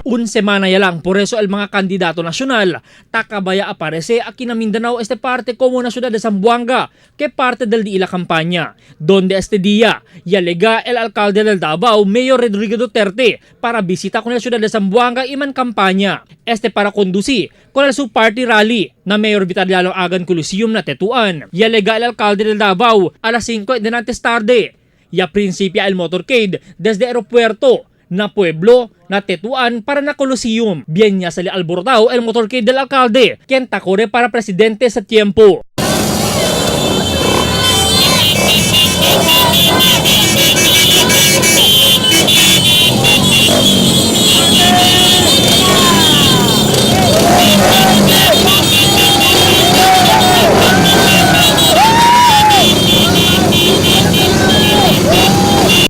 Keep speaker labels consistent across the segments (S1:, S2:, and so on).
S1: Un semana ya lang, por eso el mga kandidato nasyonal, takabaya aparece aquí na Mindanao este parte como una ciudad de Zamboanga, que parte del di ila campaña, donde este día, ya alega el alcalde del Davao, Mayor Rodrigo Duterte, para visita con la ciudad de Zamboanga y man campaña. Este para conducir con el su party rally na Mayor Vitaliano Agan Coliseum na Tetuan. Ya alega el alcalde del Davao a las 5 de antes tarde. Ya principia el motorcade desde aeropuerto na pueblo na Tetuan para na Coliseum. Bien niya sali albordao el motorcade del alcalde, quien takore para presidente sa tiempo.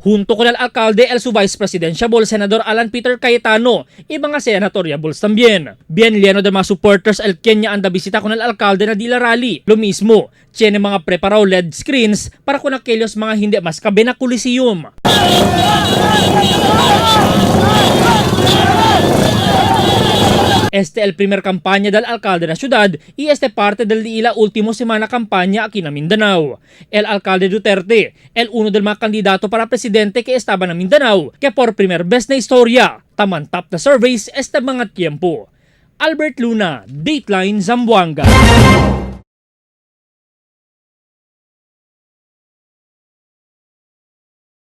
S1: Junto con el alcalde, el su vice presidential senador Alan Peter Cayetano y mga senatoriables también. Bien lleno de mga supporters el Kenya anda bisita con el alcalde na Dila Rally. Lo mismo, tiene mga preparado LED screens para con aquellos mga hindi mas kabe na Coliseum. Este el primer campaña del alcalde de la ciudad y este parte del di ila último semana campaña aquí na Mindanao. El alcalde Duterte, el uno del mga kandidato para presidente que estaba na Mindanao, que por primer vez na historia, tamantap na surveys este mga tiempo. Albert Luna, Dateline Zamboanga.